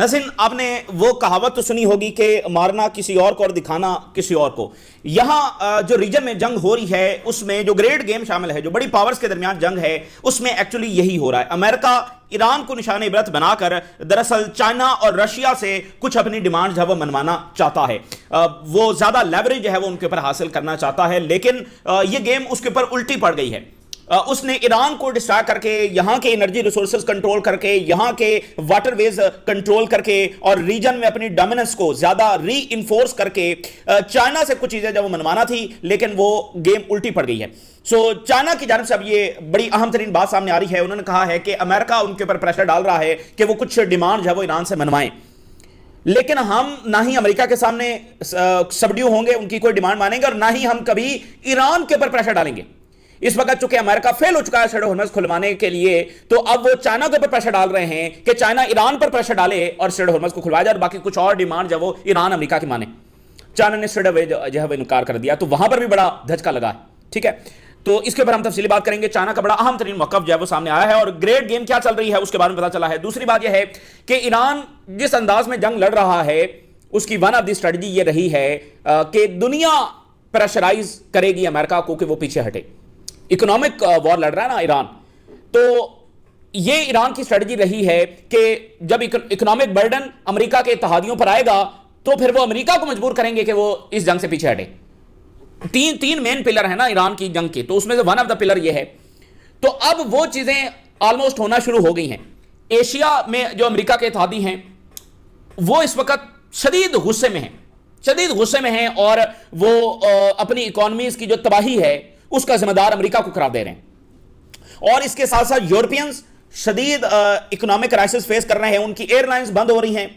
नसीन, आपने वो कहावत तो सुनी होगी कि मारना किसी और को और दिखाना किसी और को। यहां जो रीजन में जंग हो रही है उसमें जो ग्रेट गेम शामिल है, जो बड़ी पावर्स के दरमियान जंग है, उसमें एक्चुअली यही हो रहा है। अमेरिका ईरान को निशाने इबरत बनाकर दरअसल चाइना और रशिया से कुछ अपनी डिमांड जो है वो मनवाना चाहता है। वो ज्यादा लेवरेज जो है वो उनके ऊपर हासिल करना चाहता है, लेकिन ये गेम उसके ऊपर उल्टी पड़ गई है। उसने ईरान को डिस्ट्रैक्ट करके, यहां के एनर्जी रिसोर्सेज कंट्रोल करके, यहां के वाटरवेज कंट्रोल करके और रीजन में अपनी डोमिनेंस को ज्यादा री इन्फोर्स करके चाइना से कुछ चीजें जब वो मनवाना थी, लेकिन वो गेम उल्टी पड़ गई है। सो चाइना की जानब से अब ये बड़ी अहम तरीन बात सामने आ रही है। उन्होंने कहा है कि अमेरिका उनके ऊपर प्रेशर डाल रहा है कि वो कुछ डिमांड जो है वो ईरान से मनवाएं, लेकिन हम ना ही अमेरिका के सामने सबड्यू होंगे, उनकी कोई डिमांड मानेंगे, और ना ही हम कभी ईरान के ऊपर प्रेशर डालेंगे। इस वक्त चूंकि अमेरिका फेल हो चुका है स्ट्रेट ऑफ हॉर्मुज़ खुलवाने के लिए, तो अब वो चाइना के ऊपर प्रेशर डाल रहे हैं कि चाइना ईरान पर प्रेशर डाले और स्ट्रेट ऑफ हॉर्मुज़ को खुलवाया जाए, और बाकी कुछ और डिमांड जब वो ईरान अमेरिका की माने। चाइना ने स्ट्रेट अवे जो है वो इनकार कर दिया, तो वहां पर भी बड़ा धचका लगा है। ठीक है, तो इसके ऊपर हम तफसीली बात करेंगे। चाइना का बड़ा अहम तरीन मौक़िफ़ जो है वो सामने आया है और ग्रेट गेम क्या चल रही है उसके बारे में पता चला है। दूसरी बात यह है कि ईरान जिस अंदाज में जंग लड़ रहा है, उसकी वन ऑफ द स्ट्रेटजी ये रही है कि दुनिया प्रेशराइज करेगी अमेरिका को कि वो पीछे हटे। इकोनॉमिक वॉर लड़ रहा है ना ईरान, तो ये ईरान की स्ट्रेटजी रही है कि जब इकोनॉमिक बर्डन अमेरिका के इत्तेहादियों पर आएगा तो फिर वो अमेरिका को मजबूर करेंगे कि वो इस जंग से पीछे हटे। तीन मेन पिलर है ना ईरान की जंग के, तो उसमें से वन ऑफ द पिलर ये है। तो अब वो चीजें ऑलमोस्ट होना शुरू हो गई हैं। एशिया में जो अमेरिका के इत्तेहादी हैं वो इस वक्त शदीद गुस्से में हैं और वो अपनी इकोनॉमीज की जो तबाही है उसका जिम्मेदार अमेरिका को करार दे रहे हैं। और इसके साथ साथ यूरोपियंस शदीद इकोनॉमिक क्राइसिस फेस कर रहे हैं, उनकी एयरलाइंस बंद हो रही हैं।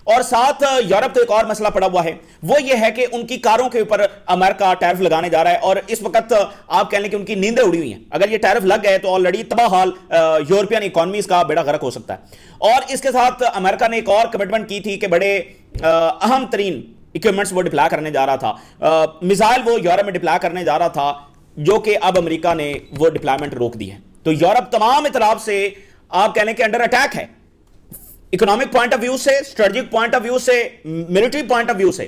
और साथ यूरोप तो एक और मसला पड़ा हुआ है, वो ये है कि उनकी कारों के ऊपर अमेरिका टैरिफ लगाने जा रहा है, और इस वक्त आप कह लें कि उनकी नींदें उड़ी हुई हैं। अगर ये टैरिफ लग गए तो ऑलरेडी तबाह हाल यूरोपियन इकोनॉमीज का बेड़ा गर्क हो सकता है। और इसके साथ अमेरिका ने एक और कमिटमेंट की थी कि बड़े अहम तरीन इक्विपमेंट्स वो डिप्लॉय करने जा रहा था, मिसाइल वो यूरोप में डिप्लॉय करने जा रहा था, जो कि अब अमेरिका ने वो डिप्लॉयमेंट रोक दी है। तो यूरोप तमाम तरफ से आप कह लें कि अंडर अटैक है, इकोनॉमिक पॉइंट ऑफ व्यू से, स्ट्रेटेजिक पॉइंट ऑफ व्यू से, मिलिट्री पॉइंट ऑफ व्यू से,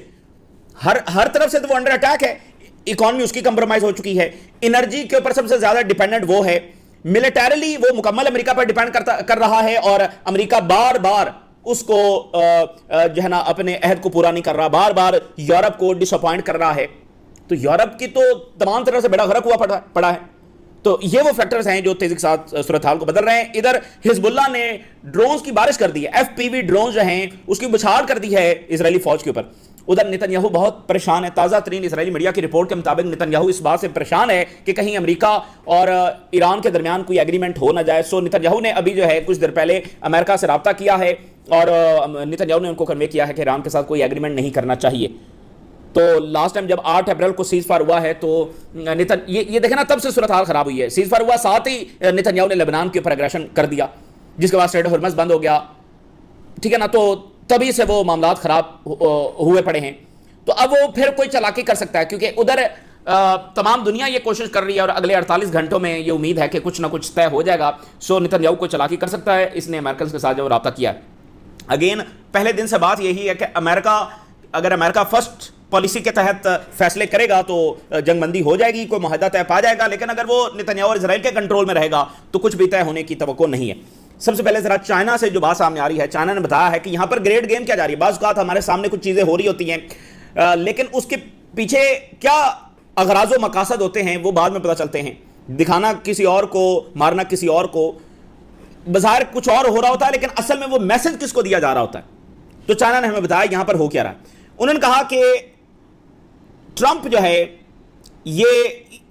हर तरफ से तो वो अंडर अटैक है। इकोनॉमी उसकी कंप्रोमाइज हो चुकी है, एनर्जी के ऊपर सबसे ज्यादा डिपेंडेंट वो है, मिलिटरीली वो मुकम्मल अमेरिका पर डिपेंड कर रहा है, और अमेरिका बार बार उसको जो है ना अपने अहद को पूरा नहीं कर रहा, बार बार यूरोप को डिसअपॉइंट कर रहा है। तो यूरोप की तो तमाम तरह से बेड़ा गर्क हुआ पड़ा है। तो ये वो फैक्टर्स हैं जो तेजी के साथ सूरत हाल को बदल रहे हैं। इधर हिजबुल्लाह ने ड्रोन्स की बारिश कर दी है, एफपीवी ड्रोन जो हैं उसकी बौछार कर दी है इजरायली फौज के ऊपर। उधर नेतन्याहू बहुत परेशान है। ताज़ा तरीन इजरायली मीडिया की रिपोर्ट के मुताबिक नेतन्याहू इस बात से परेशान है कि कहीं अमेरिका और ईरान के दरमियान कोई एग्रीमेंट हो ना जाए। सो नेतन्याहू ने अभी जो है कुछ देर पहले अमेरिका से रब्ता किया है और नेतन्याहू ने उनको कन्वे किया है कि ईरान के साथ कोई एग्रीमेंट नहीं करना चाहिए। तो लास्ट टाइम जब 8 अप्रैल को सीज फायर हुआ है तो ये देखें ना, तब से सूरत हाल खराब हुई है। सीज फायर हुआ, साथ ही नेतन्याहू ने लेबनान के ऊपर एग्रेशन कर दिया, जिसके बाद स्ट्रेट ऑफ हॉर्मुज़ बंद हो गया। ठीक है ना, तो तभी से वो मामलात खराब हुए पड़े हैं। तो अब वो फिर कोई चालाकी कर सकता है, क्योंकि उधर तमाम दुनिया ये कोशिश कर रही है और अगले 48 घंटों में ये उम्मीद है कि कुछ ना कुछ तय हो जाएगा। सो नेतन्याहू को चालाकी कर सकता है, इसने अमेरिकन के साथ जो रब्ता किया है। अगेन पहले दिन से बात यही है कि अगर अमेरिका फर्स्ट पॉलिसी के तहत फैसले करेगा तो जंगबंदी हो जाएगी, कोई मुआहदा तय पा जाएगा। लेकिन अगर वो नेतन्याहू और इजराइल के कंट्रोल में रहेगा तो कुछ भी तय होने की तवक्को नहीं है। सबसे पहले जरा चाइना से जो बात सामने आ रही है, चाइना ने बताया है कि यहां पर ग्रेट गेम क्या जा रही है। बाज़ औक़ात हमारे सामने कुछ चीजें हो रही होती हैं, लेकिन उसके पीछे क्या अगराज़ व मकासद होते हैं वो बाद में पता चलते हैं। दिखाना किसी और को, मारना किसी और को, बाज़ार कुछ और हो रहा होता है, लेकिन असल में वो मैसेज किसको दिया जा रहा होता है। तो चाइना ने हमें बताया यहां पर हो क्या रहा है। उन्होंने कहा कि ट्रंप जो है ये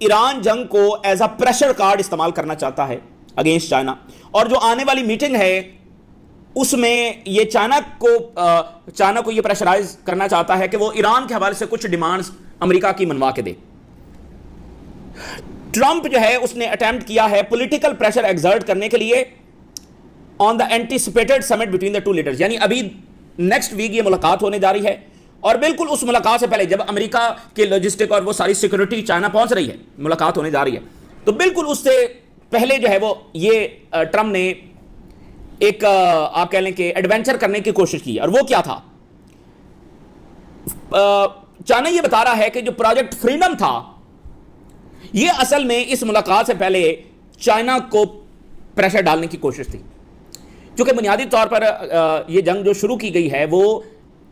ईरान जंग को एज अ प्रेशर कार्ड इस्तेमाल करना चाहता है अगेंस्ट चाइना, और जो आने वाली मीटिंग है उसमें ये चाइना को ये प्रेशराइज करना चाहता है कि वो ईरान के हवाले से कुछ डिमांड्स अमेरिका की मनवा के दे। ट्रंप जो है उसने अटेम्प्ट किया है पॉलिटिकल प्रेशर एक्सर्ट करने के लिए on the anticipated summit between the two leaders. यानी अभी नेक्स्ट वीक ये मुलाकात होने जा रही है, और बिल्कुल उस मुलाकात से पहले जब अमेरिका के लॉजिस्टिक और वो सारी सिक्योरिटी चाइना पहुंच रही है, मुलाकात होने जा रही है, तो बिल्कुल उससे पहले जो है वो ये ट्रंप ने एक आप कह लें कि एडवेंचर करने की कोशिश की, और वो क्या था? चाइना ये बता रहा है कि जो प्रोजेक्ट फ्रीडम था, ये असल में इस मुलाकात से पहले चाइना को प्रेशर डालने की कोशिश थी, क्योंकि बुनियादी तौर पर ये जंग जो शुरू की गई है वो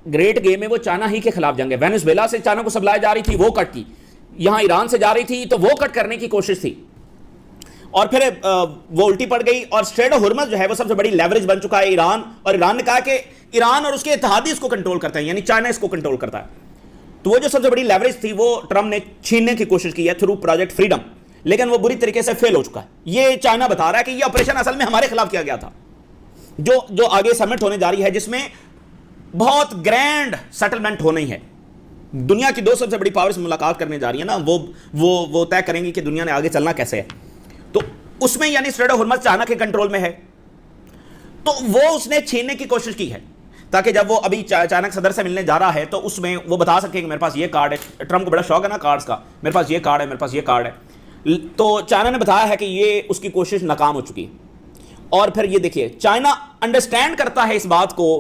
ग्रेट गेम में वो चाइना ही के खिलाफ जंग है। वेनेजुएला से चाइना को सप्लाई जा रही थी, वो कट की, यहां ईरान से जा रही थी तो वो कट करने की कोशिश थी, और फिर वो उल्टी पड़ गई। और स्ट्रेट ऑफ हुर्मुज़ जो है वो सबसे बड़ी लेवरेज बन चुका है ईरान, और ईरान ने कहा कि ईरान और उसके इत्तेहादी इसको कंट्रोल करते हैं, यानी चाइना इसको कंट्रोल करता है। तो वो जो सबसे बड़ी लेवरेज थी वो ट्रंप ने छीनने की कोशिश की है थ्रू प्रोजेक्ट फ्रीडम, लेकिन वो बुरी तरीके से फेल हो चुका है। ये चाइना बता रहा है कि ये ऑपरेशन असल में हमारे खिलाफ किया गया था। जो आगे समिट होने जा रही है जिसमें बहुत ग्रैंड सेटलमेंट होनी है, दुनिया की दो सबसे बड़ी पावर्स मुलाकात करने जा रही है ना, वो तय करेंगी कि दुनिया ने आगे चलना कैसे है। तो उसमें यानी स्ट्रेट ऑफ हुर्मुज़ चाइना के कंट्रोल में है, तो वो उसने छीनने की कोशिश की है ताकि जब वो अभी चाइना के सदर से मिलने जा रहा है तो उसमें वो बता सके कि मेरे पास ये कार्ड है। ट्रंप को बड़ा शौक है ना कार्ड्स का, मेरे पास ये कार्ड है, मेरे पास ये कार्ड है। तो चाइना ने बताया है कि ये उसकी कोशिश नाकाम हो चुकी है। और फिर ये देखिए, चाइना अंडरस्टैंड करता है इस बात को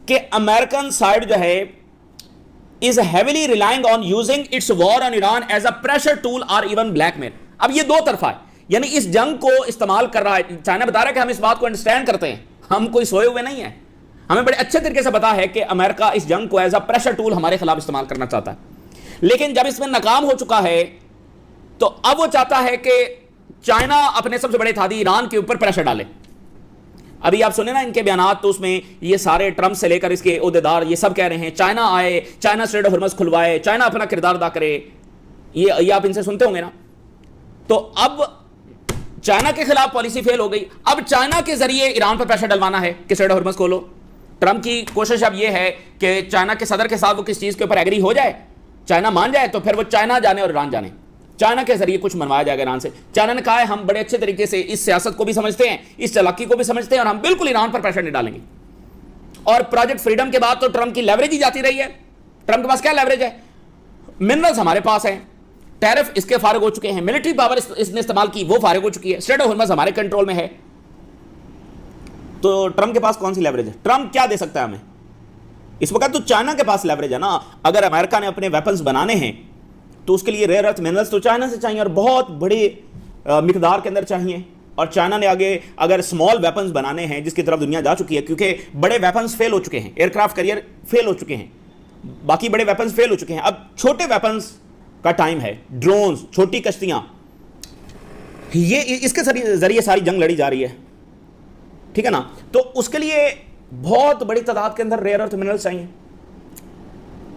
कि अमेरिकन साइड जो है is heavily relying on using its war on Iran as a pressure tool और इवन ब्लैकमेल। अब ये दो तरफा है, यानी इस जंग को इस्तेमाल कर रहा है। चाइना बता रहा है कि हम इस बात को अंडरस्टैंड करते हैं, हम कोई सोए हुए नहीं है, हमें बड़े अच्छे तरीके से पता है कि अमेरिका इस जंग को एज अ प्रेशर टूल हमारे खिलाफ इस्तेमाल करना चाहता है। लेकिन जब इसमें नाकाम हो चुका है तो अब वो चाहता है कि चाइना अपने सबसे बड़े इत्तेहादी ईरान के ऊपर प्रेशर डाले। अभी आप सुने ना इनके बयानात, तो उसमें ये सारे ट्रंप से लेकर इसके ओहदेदार ये सब कह रहे हैं चाइना आए, चाइना स्ट्रेट ऑफ हुर्मुज़ खुलवाए, चाइना अपना किरदार अदा करे। ये आप इनसे सुनते होंगे ना। तो अब चाइना के खिलाफ पॉलिसी फेल हो गई, अब चाइना के जरिए ईरान पर प्रेशर डलवाना है कि स्ट्रेट ऑफ हुर्मुज़ खोलो। ट्रंप की कोशिश अब यह है कि चाइना के सदर के साथ वो किस चीज के ऊपर एग्री हो जाए, चाइना मान जाए, तो फिर वो चाइना जाने और ईरान जाने, चाइना के जरिए कुछ मनवाया जाएगा ईरान से। चाइना ने कहा है हम बड़े अच्छे तरीके से इस सियासत को भी समझते हैं, इस चालाकी को भी समझते हैं, और हम बिल्कुल ईरान पर प्रेशर नहीं डालेंगे। और प्रोजेक्ट फ्रीडम के बाद तो ट्रंप की लेवरेज ही जाती रही है। ट्रंप के पास क्या लेवरेज है? मिनरल्स हमारे पास है, टैरिफ इसके फारिग हो चुके हैं, मिलिट्री पावर इसने इस्तेमाल की वो फारिग हो चुकी है, स्ट्रेट ऑफ हुर्मुज़ हमारे कंट्रोल में है। तो ट्रंप के पास कौन सी लेवरेज है? ट्रंप क्या दे सकता है हमें इस वक्त? तो चाइना के पास लेवरेज है ना। अगर अमेरिका ने अपने वेपन्स बनाने हैं तो उसके लिए रेयर अर्थ मिनरल्स तो चाइना से चाहिए, और बहुत बड़े मिकदार के अंदर चाहिए। और चाइना ने आगे अगर स्मॉल वेपन्स बनाने हैं, जिसकी तरफ दुनिया जा चुकी है, क्योंकि बड़े वेपन्स फेल हो चुके हैं, एयरक्राफ्ट कैरियर फेल हो चुके हैं, बाकी बड़े वेपन्स फेल हो चुके हैं, अब छोटे वेपन्स का टाइम है, ड्रोन्स, छोटी कश्तियां, ये इसके जरिए सारी जंग लड़ी जा रही है, ठीक है ना। तो उसके लिए बहुत बड़ी तादाद के अंदर रेयर अर्थ मिनरल्स चाहिए,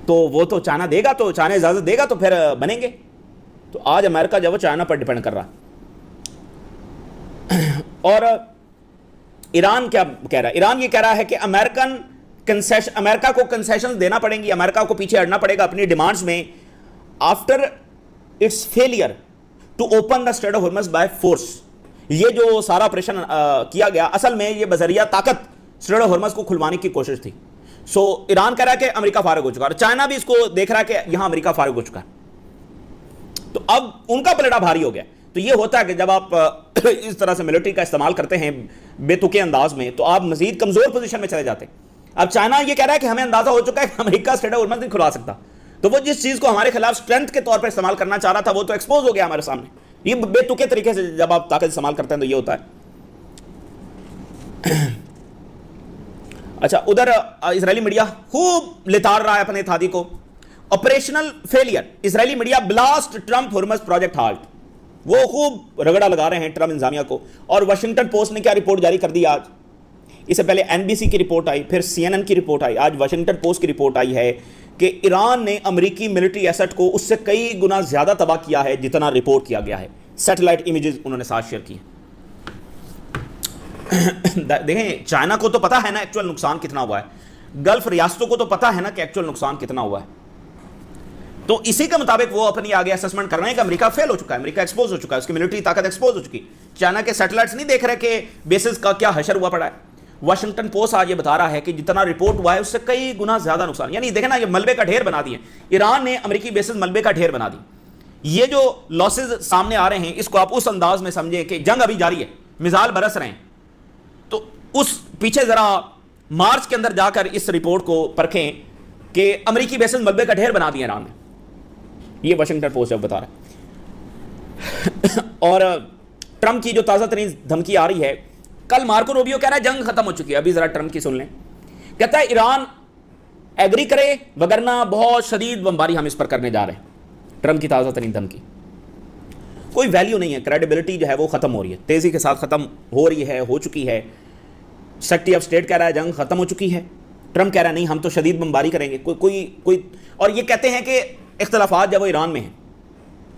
तो वो तो चाइना देगा, तो चाइना इजाजत देगा तो फिर बनेंगे। तो आज अमेरिका जो है चाइना पर डिपेंड कर रहा है। और ईरान क्या कह रहा है? ईरान ये कह रहा है कि अमेरिका को कंसेशन देना पड़ेंगी, अमेरिका को पीछे हटना पड़ेगा अपनी डिमांड्स में, after its failure to open the strait of Hormuz by force. ये जो सारा ऑपरेशन किया गया, असल में ये बजरिया ताकत स्ट्रेट ऑफ हुर्मुज़ को खुलवाने की कोशिश थी। सो ईरान कह रहा है कि अमेरिका फारिग हो चुका है, और चाइना भी इसको देख रहा है कि यहां अमेरिका फारिग हो चुका है। तो अब उनका पलड़ा भारी हो गया। तो ये होता है कि जब आप इस तरह से मिलिट्री का इस्तेमाल करते हैं बेतुके अंदाज में, तो आप मजीद कमजोर पोजीशन में चले जाते हैं। अब चाइना ये कह रहा है कि हमें अंदाजा हो चुका है कि अमेरिका स्ट्रेट ऑफ हुर्मुज़ नहीं खुलवा सकता, तो वो जिस चीज को हमारे खिलाफ स्ट्रेंथ के तौर पर इस्तेमाल करना चाह रहा था वो तो एक्सपोज हो गया हमारे सामने। ये बेतुके तरीके से जब आप ताकत इस्तेमाल करते हैं तो ये होता है। अच्छा, उधर इजरायली मीडिया खूब लिताड़ रहा है अपने इत्तेहादी को। Operational failure, Israeli media blast Trump Hormuz project halt, वो खूब रगड़ा लगा रहे हैं ट्रंप इंतजामिया को। और वाशिंगटन पोस्ट ने क्या रिपोर्ट जारी कर दी आज? इससे पहले एनबीसी की रिपोर्ट आई, फिर सीएनएन की रिपोर्ट आई, आज वाशिंगटन पोस्ट की रिपोर्ट आई है कि ईरान ने अमेरिकी मिलिट्री एसेट को उससे कई गुना ज्यादा तबाह किया है जितना रिपोर्ट किया गया है। सैटेलाइट इमेजेस उन्होंने साथ शेयर की। देखें, चाइना को तो पता है ना एक्चुअल नुकसान कितना हुआ है, गल्फ रियासतों को तो पता है ना कि एक्चुअल नुकसान कितना हुआ है। तो इसी के मुताबिक वो अपनी आगे असेसमेंट कर रहे हैं कि अमेरिका फेल हो चुका है, अमेरिका एक्सपोज हो चुका है, उसकी मिलिट्री ताकत एक्सपोज हो चुकी है। चाइना के सैटेलाइट्स नहीं देख रहे कि बेसिस का क्या हशर हुआ पड़ा है। वाशिंगटन पोस्ट आज ये बता रहा है कि जितना रिपोर्ट हुआ है उससे कई गुना ज्यादा नुकसान, यानी देखें ना, ये मलबे का ढेर बना दिए ईरान ने, अमेरिकी बेसिस मलबे का ढेर बना दी। ये जो लॉसेज सामने आ रहे हैं इसको आप उस अंदाज में समझें कि जंग अभी जारी है, मिसाइल बरस रहे हैं, तो उस पीछे जरा मार्च के अंदर जाकर इस रिपोर्ट को परखें कि अमेरिकी बेसिस मलबे का ढेर बना दिया ईरान ने। ये वाशिंगटन पोस्ट अब बता रहा है। और ट्रंप की जो ताज़ा तरीन धमकी आ रही है, कल मार्को रूबियो कह रहा है जंग खत्म हो चुकी है। अभी जरा ट्रंप की सुन लें। कहता है ईरान एग्री करे वगरना बहुत शदीद बमबारी हम इस पर करने जा रहे हैं। ट्रंप की ताज़ा तरीन धमकी। कोई वैल्यू नहीं है, क्रेडिबिलिटी जो है वो खत्म हो रही है, तेजी के साथ खत्म हो रही है, हो चुकी है। सेक्रेटरी ऑफ स्टेट कह रहा है जंग खत्म हो चुकी है, ट्रंप कह रहा है नहीं हम तो शदीद बमबारी करेंगे। कोई और ये कहते हैं कि इख्तलाफात जब वो ईरान में हैं,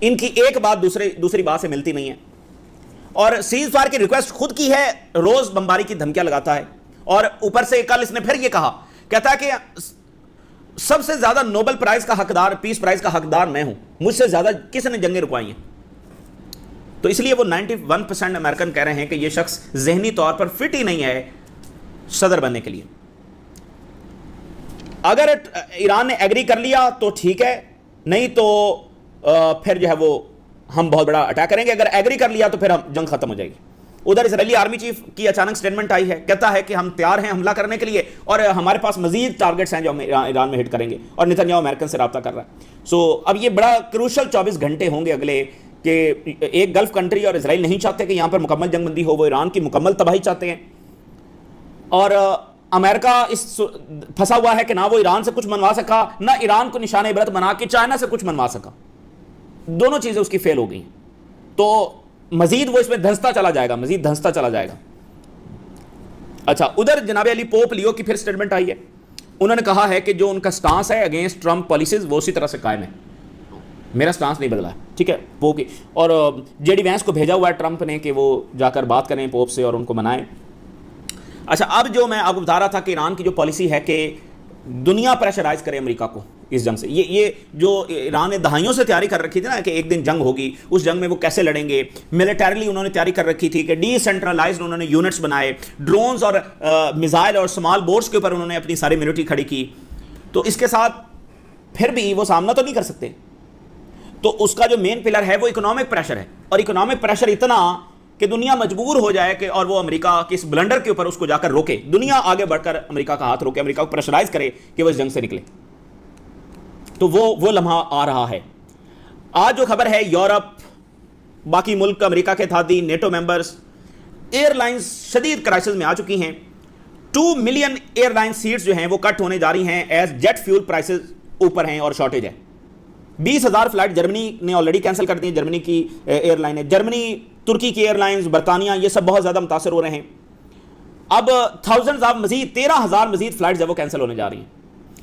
इनकी एक बात दूसरी बात से मिलती नहीं है। और सीज फायर की रिक्वेस्ट खुद की है, रोज बमबारी की धमकियां लगाता है। और ऊपर से कल इसने फिर ये कहा, कहता है कि सबसे ज्यादा नोबेल प्राइज का हकदार, पीस प्राइज का हकदार मैं हूं, मुझसे ज्यादा किसने जंगें रुकवाई हैं। तो इसलिए वो 91% अमेरिकन कह रहे हैं कि ये शख्स जहनी तौर पर फिट ही नहीं है सदर बनने के लिए। अगर ईरान ने एग्री कर लिया तो ठीक है, नहीं तो फिर जो है वो हम बहुत बड़ा अटैक करेंगे। अगर एग्री कर लिया तो फिर हम जंग खत्म हो जाएगी। उधर इजरायली आर्मी चीफ की अचानक स्टेटमेंट आई है, कहता है कि हम तैयार हैं हमला करने के लिए और हमारे पास मजीद टारगेट्स हैं जो हम ईरान में हिट करेंगे। और नेतन्याहू अमेरिकन से रब्ता कर रहा है। सो अब ये बड़ा क्रूशल 24 घंटे होंगे अगले, कि एक गल्फ कंट्री और इजराइल नहीं चाहते कि यहां पर मुकम्मल जंगबंदी हो, वो ईरान की मुकम्मल तबाही चाहते हैं। और अमेरिका इस फंसा हुआ है कि ना वो ईरान से कुछ मनवा सका, ना ईरान को निशान इबरत बना के चाइना से कुछ मनवा सका। दोनों चीजें उसकी फेल हो गई। तो मजीद वो इसमें धंसता चला जाएगा, मजीद धंसता चला जाएगा। अच्छा, उधर जनाब अली पोप लियो की फिर स्टेटमेंट आई है। उन्होंने कहा है कि जो उनका स्टांस है अगेंस्ट ट्रंप पॉलिसीज वो उसी तरह से कायम है, मेरा स्टांस नहीं बदला है। ठीक है, पोप की। और जेडी वैंस को भेजा हुआ है ट्रंप ने कि वो जाकर बात करें पोप से और उनको मनाएं। अच्छा, अब जो मैं आपको बता रहा था कि ईरान की जो पॉलिसी है कि दुनिया प्रेशराइज करे अमेरिका को इस जंग से, ये जो ईरान ने दहाइयों से तैयारी कर रखी थी ना कि एक दिन जंग होगी, उस जंग में वो कैसे लड़ेंगे, मिलिटरीली उन्होंने तैयारी कर रखी थी कि डिसेंट्रलाइज्ड उन्होंने यूनिट्स बनाए, ड्रोन्स और मिसाइल और स्मॉल बोट्स के ऊपर उन्होंने अपनी सारी मिलिट्री खड़ी की। तो इसके साथ फिर भी वो सामना तो नहीं कर सकते। तो उसका जो मेन पिलर है वो इकोनॉमिक प्रेशर है। और इकोनॉमिक प्रेशर इतना कि दुनिया मजबूर हो जाए कि और वो अमेरिका के इस ब्लंडर के ऊपर उसको जाकर रोके, दुनिया आगे बढ़कर अमेरिका का हाथ रोके, अमेरिका को प्रेशराइज करे कि वो इस जंग से निकले। तो वो लम्हा आ रहा है। आज जो खबर है, यूरोप, बाकी मुल्क, अमेरिका के साथी, नेटो मेंबर्स, एयरलाइंस शदीद क्राइसिस में आ चुकी हैं। 2 मिलियन एयरलाइन सीट्स जो हैं वो कट होने जा रही हैं एज जेट फ्यूल प्राइसेस ऊपर हैं और शॉर्टेज है। 20,000 फ्लाइट जर्मनी ने ऑलरेडी कैंसिल कर दी है, जर्मनी की एयरलाइन है। जर्मनी, तुर्की की एयरलाइंस, बरतानिया, ये सब बहुत ज़्यादा मुतासर हो रहे हैं। अब थाउजेंड्स ऑफ मजीद 13,000 मजीद फ्लाइट जब वो कैंसिल होने जा रही हैं।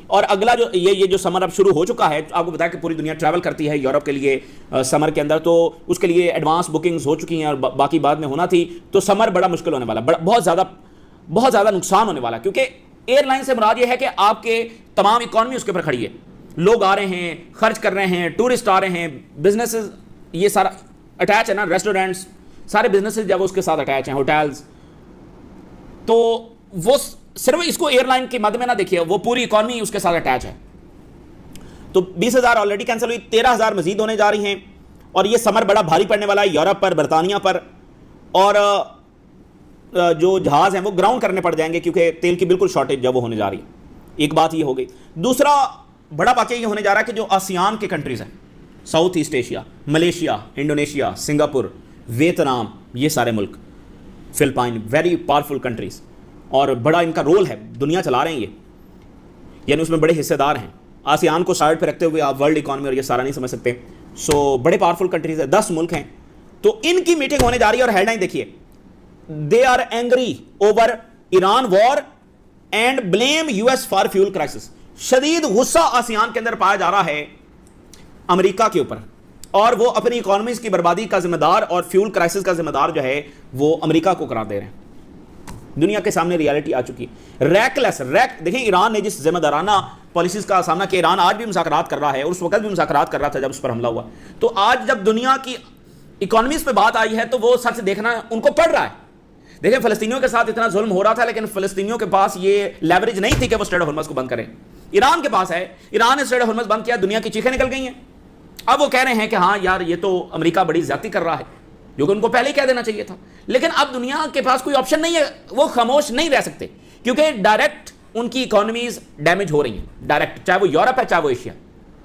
और अगला जो ये जो समर अब शुरू हो चुका है, आपको बताया कि पूरी दुनिया ट्रैवल करती है यूरोप के लिए समर के अंदर, तो उसके लिए एडवांस बुकिंग्स हो चुकी हैं और बाकी बाद में होना थी। तो समर बड़ा मुश्किल होने वाला, बहुत ज़्यादा नुकसान होने वाला, क्योंकि एयरलाइन से मुराद ये है कि आपके तमाम इकॉनमी उसके ऊपर खड़ी है। लोग आ रहे हैं, खर्च कर रहे हैं, टूरिस्ट आ रहे हैं, बिजनेसेस, ये सारा अटैच है ना, रेस्टोरेंट्स, सारे बिजनेसेस जब उसके साथ अटैच हैं, होटल्स। तो वो सिर्फ इसको एयरलाइन के मद में ना देखिए, वो पूरी इकॉनमी उसके साथ अटैच है। तो 20,000 ऑलरेडी कैंसिल हुई, 13,000 मजीद होने जा रही हैं। और ये समर बड़ा भारी पड़ने वाला है यूरोप पर, बरतानिया पर। और जो जहाज हैं वो ग्राउंड करने पड़ जाएंगे क्योंकि तेल की बिल्कुल शॉर्टेज जब वो होने जा रही है। एक बात ये हो गई। दूसरा बड़ा वाकया ये होने जा रहा है कि जो आसियान के कंट्रीज हैं, south east Asia, Malaysia, Indonesia, Singapore, Vietnam, ये सारे मुल्क, फिलिपाइन, वेरी पावरफुल कंट्रीज, और बड़ा इनका रोल है, दुनिया चला रहे हैं ये, यानी उसमें बड़े हिस्सेदार हैं। आसियान को साइड पे रखते हुए आप वर्ल्ड इकॉनमी और ये सारा नहीं समझ सकते। सो बड़े पावरफुल कंट्रीज है, 10 मुल्क हैं। तो इनकी मीटिंग होने जा रही है और हेडलाइन देखिए, they are angry over Iran war and blame US for fuel crisis. शदीद गुस्सा आसियान के अंदर पाया जा रहा है अमेरिका के ऊपर, और वो अपनी इकोनॉमीज की बर्बादी का जिम्मेदार और फ्यूल क्राइसिस का जिम्मेदार जो है वो अमेरिका को करार दे रहे हैं। दुनिया के सामने रियलिटी आ चुकी है। देखिए, ईरान ने जिस जिम्मेदाराना पॉलिसीज का सामना किया, ईरान आज भी मुज़ाकरात कर रहा है और उस वक्त भी मुज़ाकरात कर रहा था जब उस पर हमला हुआ। तो आज जब दुनिया की इकोनॉमीज पे बात आई है तो वो सच देखना उनको पड़ रहा है। देखिए, फलस्तीनियों के साथ इतना जुल्म हो रहा था, लेकिन फलस्तीनियों के पास ये लेवरेज नहीं थी कि वो स्ट्रेट ऑफ होर्मुज़ को बंद करें। ईरान के पास है, ईरान ने स्ट्रेट ऑफ होर्मुज़ बंद किया, दुनिया की चीखें निकल गई हैं। अब वो कह रहे हैं कि हाँ यार, ये तो अमेरिका बड़ी ज्यादती कर रहा है, जो कि उनको पहले ही कह देना चाहिए था। लेकिन अब दुनिया के पास कोई ऑप्शन नहीं है, वो खामोश नहीं रह सकते, क्योंकि डायरेक्ट उनकी इकोनॉमीज डैमेज हो रही हैं डायरेक्ट, चाहे वो यूरोप है चाहे वो एशिया।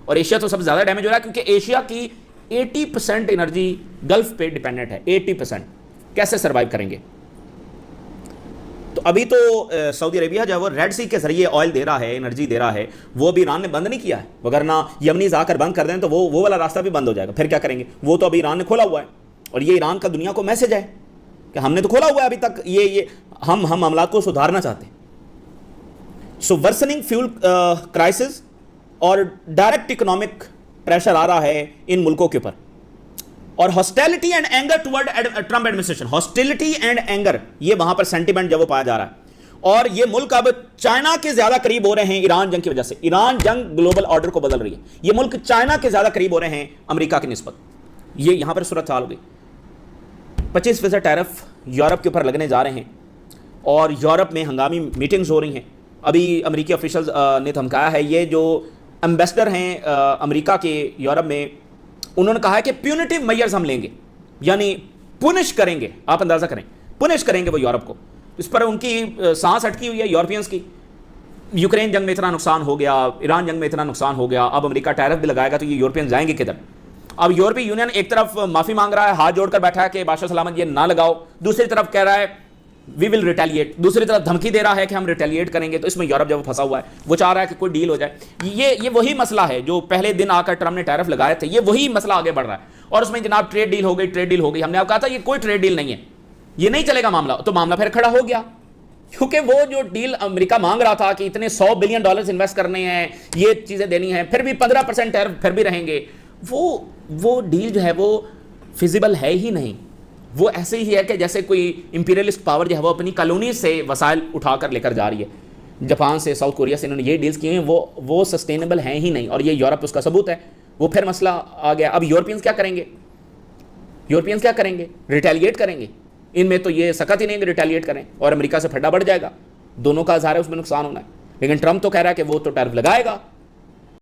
और एशिया तो सबसे ज़्यादा डैमेज हो रहा है, क्योंकि एशिया की 80% एनर्जी गल्फ पे डिपेंडेंट है। 80% कैसे सर्वाइव करेंगे? तो अभी तो सऊदी अरेबिया जो है वो रेड सी के जरिए ऑयल दे रहा है, एनर्जी दे रहा है, वो भी ईरान ने बंद नहीं किया है। वगरना यमनीज आकर बंद कर दें तो वो वाला रास्ता भी बंद हो जाएगा, फिर क्या करेंगे? वो तो अभी ईरान ने खोला हुआ है, और ये ईरान का दुनिया को मैसेज है कि हमने तो खोला हुआ है अभी तक, ये हम मामलात को सुधारना चाहते हैं। सो वर्सनिंग फ्यूल क्राइसिस और डायरेक्ट इकोनॉमिक प्रेशर आ रहा है इन मुल्कों के ऊपर, और hostility and anger toward Trump administration, hostility and anger, ये वहां पर सेंटीमेंट जब वो पाया जा रहा है। और ये मुल्क अब चाइना के ज्यादा करीब हो रहे हैं ईरान जंग की वजह से। ईरान जंग ग्लोबल ऑर्डर को बदल रही है। ये मुल्क चाइना के ज्यादा करीब हो रहे हैं अमेरिका की निस्बत। ये यहां पर सूरत हाल हो गई। 25% टैरिफ यूरोप के ऊपर लगने जा रहे हैं, और यूरोप में हंगामी मीटिंग्स हो रही हैं। अभी अमेरिकी ऑफिशियल्स ने धमकाया है, ये जो एम्बेसडर हैं अमेरिका के यूरोप में, उन्होंने कहा है कि प्यूनिटिव मेजर्स हम लेंगे, यानी पुनिश करेंगे। आप अंदाजा करें, पुनिश करेंगे वो यूरोप को। इस पर उनकी सांस अटकी हुई है यूरोपियंस की। यूक्रेन जंग में इतना नुकसान हो गया, ईरान जंग में इतना नुकसान हो गया, अब अमेरिका टैरिफ भी लगाएगा, तो ये यूरोपियन जाएंगे किधर? अब यूरोपीय यूनियन एक तरफ माफी मांग रहा है, हाथ जोड़कर बैठा है कि बादशाह सलामत ये ना लगाओ, दूसरी तरफ कह रहा है वी विल रिटेलिएट, दूसरी तरफ धमकी दे रहा है कि हम रिटेलिएट करेंगे। तो इसमें यूरोप जब फंसा हुआ है, वो चाह रहा है कि कोई डील हो जाए। ये वही मसला है जो पहले दिन आकर ट्रम्प ने टैरिफ लगाए थे, ये वही मसला आगे बढ़ रहा है। और उसमें जनाब ट्रेड डील हो गई, ट्रेड डील हो गई। हमने आपको कहा था ये कोई ट्रेड डील नहीं है, ये नहीं चलेगा मामला। तो मामला फिर खड़ा हो गया, क्योंकि वो जो डील अमेरिका मांग रहा था कि इतने $100 बिलियन इन्वेस्ट करने हैं, ये चीजें देनी है, फिर भी 15% टैरिफ फिर भी रहेंगे, वो डील जो है वो फिजिबल है ही नहीं। वो ऐसे ही है कि जैसे कोई इंपीरियलिस्ट पावर जो है वो अपनी कॉलोनी से वसाइल उठाकर लेकर जा रही है। जापान से, साउथ कोरिया से इन्होंने ये डील्स किए हैं, वो सस्टेनेबल हैं ही नहीं। और ये यूरोप उसका सबूत है। वो फिर मसला आ गया। अब यूरोपियंस क्या करेंगे? यूरोपियंस क्या करेंगे? रिटेलिएट करेंगे। इनमें तो ये सकत ही नहीं कि रिटेलिएट करें, और अमेरिका से फड्डा बढ़ जाएगा। दोनों का आज़ार है उसमें नुकसान होना है। लेकिन ट्रम्प तो कह रहा है कि वो तो टैरिफ लगाएगा।